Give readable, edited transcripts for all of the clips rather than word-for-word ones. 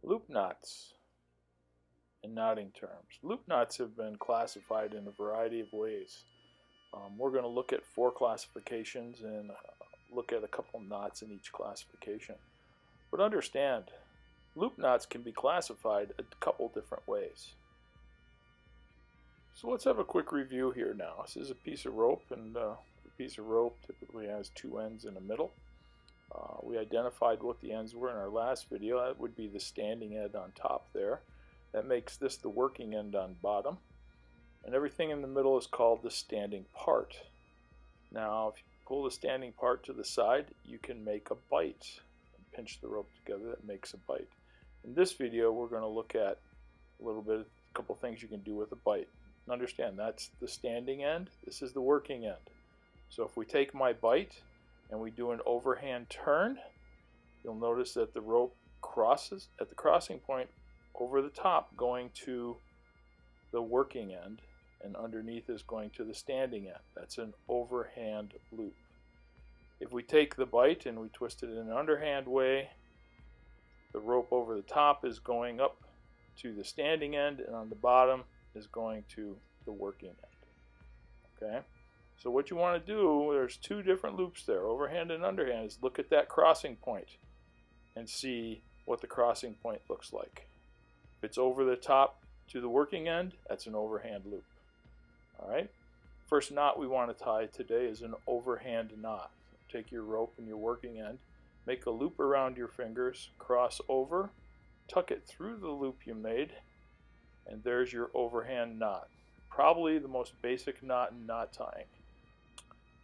Loop knots in knotting terms. Loop knots have been classified in a variety of ways. We're going to look at 4 classifications and look at a couple knots in each classification. But understand, loop knots can be classified a couple different ways. So let's have a quick review here now. This is a piece of rope, and the piece of rope typically has 2 ends in the middle. We identified what the ends were in our last video. That would be the standing end on top there. That makes this the working end on bottom. And everything in the middle is called the standing part. Now, if you pull the standing part to the side, you can make a bight. Pinch the rope together, that makes a bight. In this video, we're going to look at a couple things you can do with a bight. And understand, that's the standing end, this is the working end. So if we take my bight and we do an overhand turn, you'll notice that the rope crosses at the crossing point over the top, going to the working end, and underneath is going to the standing end. That's an overhand loop. If we take the bight and we twist it in an underhand way, the rope over the top is going up to the standing end, and on the bottom is going to the working end. Okay? So what you want to do, there's 2 different loops there, overhand and underhand, is look at that crossing point and see what the crossing point looks like. If it's over the top to the working end, that's an overhand loop. Alright? First knot we want to tie today is an overhand knot. Take your rope and your working end, make a loop around your fingers, cross over, tuck it through the loop you made, and there's your overhand knot. Probably the most basic knot in knot tying.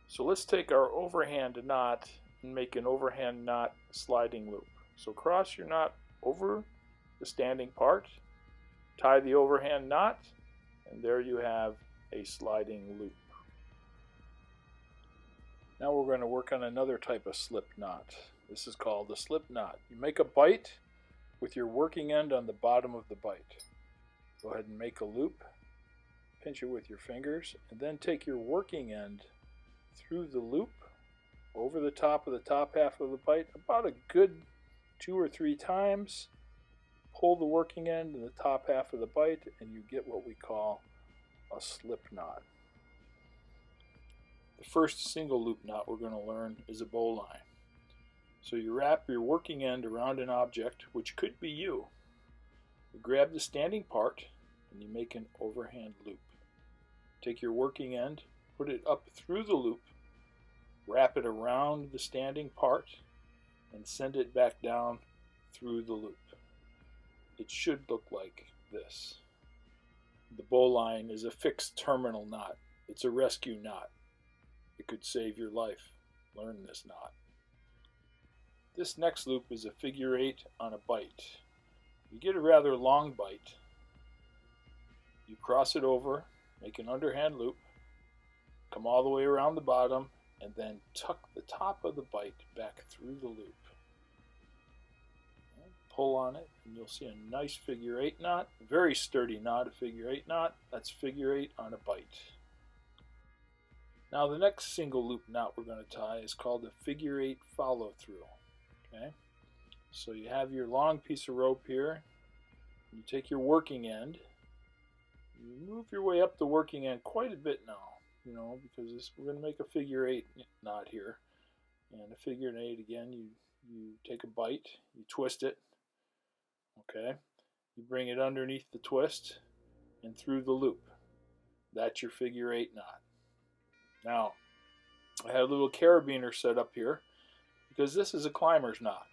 So let's take our overhand knot and make an overhand knot sliding loop. So cross your knot over the standing part, tie the overhand knot, and there you have a sliding loop. Now we're going to work on another type of slip knot. This is called a slip knot. You make a bight with your working end on the bottom of the bight. Go ahead and make a loop, pinch it with your fingers, and then take your working end through the loop over the top of the top half of the bight about a good 2 or 3 times. Pull the working end in the top half of the bight and you get what we call a slip knot. The first single loop knot we're going to learn is a bowline. So you wrap your working end around an object, which could be you. You grab the standing part and you make an overhand loop. Take your working end, put it up through the loop, wrap it around the standing part, and send it back down through the loop. It should look like this. The bowline is a fixed terminal knot. It's a rescue knot. It could save your life. Learn this knot. This next loop is a figure 8 on a bight. You get a rather long bight. You cross it over, make an underhand loop, come all the way around the bottom, and then tuck the top of the bight back through the loop. Pull on it and you'll see a nice figure 8 knot, very sturdy knot, a figure 8 knot. That's figure 8 on a bight. Now the next single loop knot we're going to tie is called a figure 8 follow through. Okay, so you have your long piece of rope here. You take your working end, you move your way up the working end quite a bit now, because we're going to make a figure 8 knot here. And a figure 8 again, you take a bight, you twist it. Okay, you bring it underneath the twist and through the loop. That's your figure 8 knot. Now, I had a little carabiner set up here because this is a climber's knot.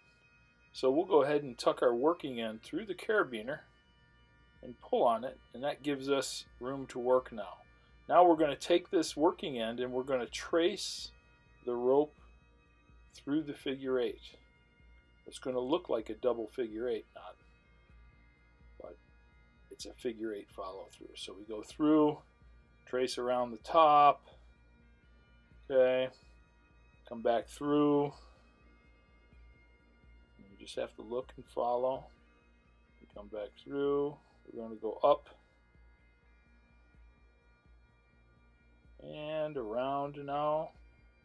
So we'll go ahead and tuck our working end through the carabiner and pull on it, and that gives us room to work now. Now we're going to take this working end and we're going to trace the rope through the figure 8. It's going to look like a double figure 8 knot, but it's a figure 8 follow through. So we go through, trace around the top, okay, come back through. You just have to look and follow. We come back through. We're going to go up and around now,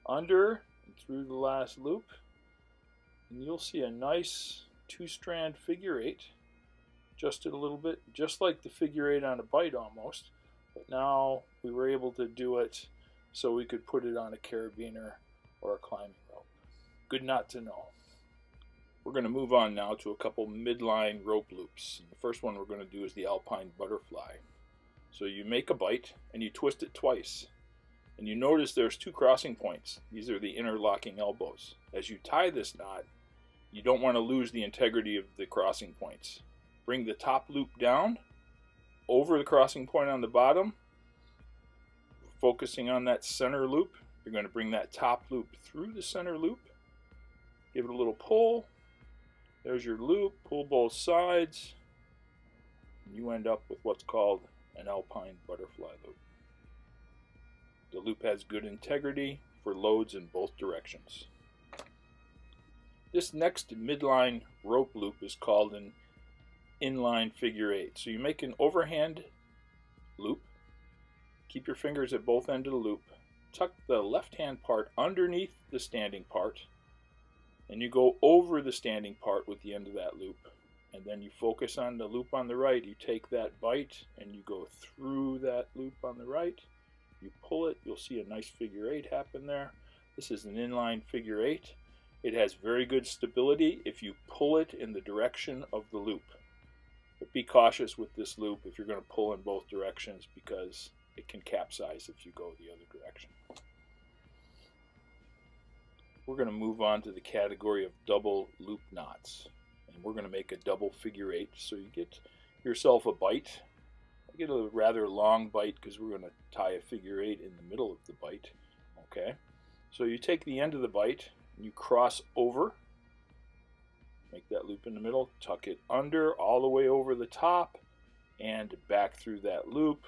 under and through the last loop, and you'll see a nice 2-strand figure 8 Adjust it a little bit, just like the figure eight on a bight almost, but now we were able to do it so we could put it on a carabiner or a climbing rope. Good knot to know. We're going to move on now to a couple midline rope loops. The first one we're going to do is the Alpine Butterfly. So you make a bight and you twist it twice. And you notice there's two crossing points. These are the interlocking elbows. As you tie this knot, you don't want to lose the integrity of the crossing points. Bring the top loop down over the crossing point on the bottom, focusing on that center loop. You're going to bring that top loop through the center loop, give it a little pull. There's your loop, pull both sides, and you end up with what's called an Alpine Butterfly Loop. The loop has good integrity for loads in both directions. This next midline rope loop is called an inline figure eight. So you make an overhand loop, keep your fingers at both ends of the loop, tuck the left hand part underneath the standing part, and you go over the standing part with the end of that loop. And then you focus on the loop on the right. You take that bight and you go through that loop on the right. You pull it, you'll see a nice figure eight happen there. This is an inline figure eight. It has very good stability if you pull it in the direction of the loop. But be cautious with this loop if you're going to pull in both directions, because it can capsize if you go the other direction. We're going to move on to the category of double loop knots. And we're going to make a double figure eight. So you get yourself a bight. I get a rather long bight because we're going to tie a figure eight in the middle of the bight. Okay. So you take the end of the bight and you cross over. Make that loop in the middle. Tuck it under all the way over the top and back through that loop.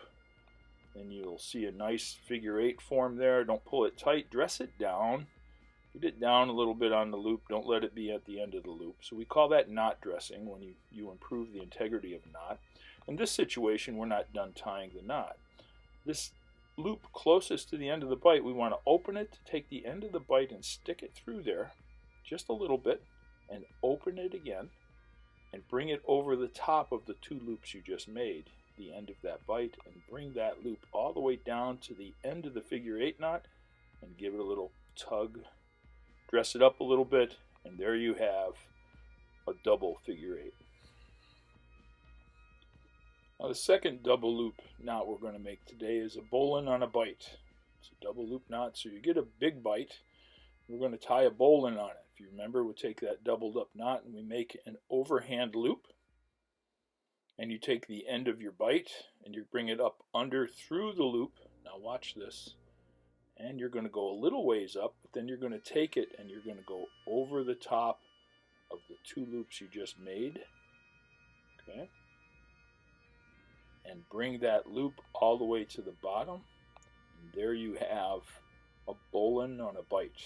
Then you'll see a nice figure eight form there. Don't pull it tight. Dress it down. Get it down a little bit on the loop. Don't let it be at the end of the loop. So we call that knot dressing when you improve the integrity of a knot. In this situation, we're not done tying the knot. This loop closest to the end of the bight, we want to open it, take the end of the bight and stick it through there just a little bit, and open it again and bring it over the top of the two loops you just made, the end of that bight, and bring that loop all the way down to the end of the figure eight knot and give it a little tug. Dress it up a little bit, and there you have a double figure eight. Now the second double loop knot we're going to make today is a bowline on a bight. It's a double loop knot, so you get a big bight. We're going to tie a bowline on it. If you remember, we take that doubled up knot and we make an overhand loop. And you take the end of your bight and you bring it up under through the loop. Now watch this. And you're going to go a little ways up, but then you're going to take it and you're going to go over the top of the two loops you just made. Okay. And bring that loop all the way to the bottom. And there you have a bowline on a bight.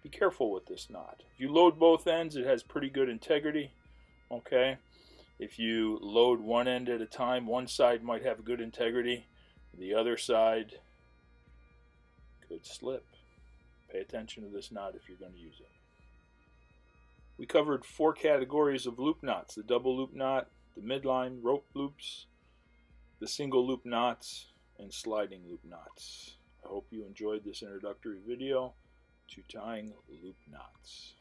Be careful with this knot. If you load both ends, it has pretty good integrity. Okay. If you load one end at a time, one side might have good integrity. The other side could slip. Pay attention to this knot if you're going to use it. We covered 4 categories of loop knots: the double loop knot, the midline rope loops, the single loop knots, and sliding loop knots. I hope you enjoyed this introductory video to tying loop knots.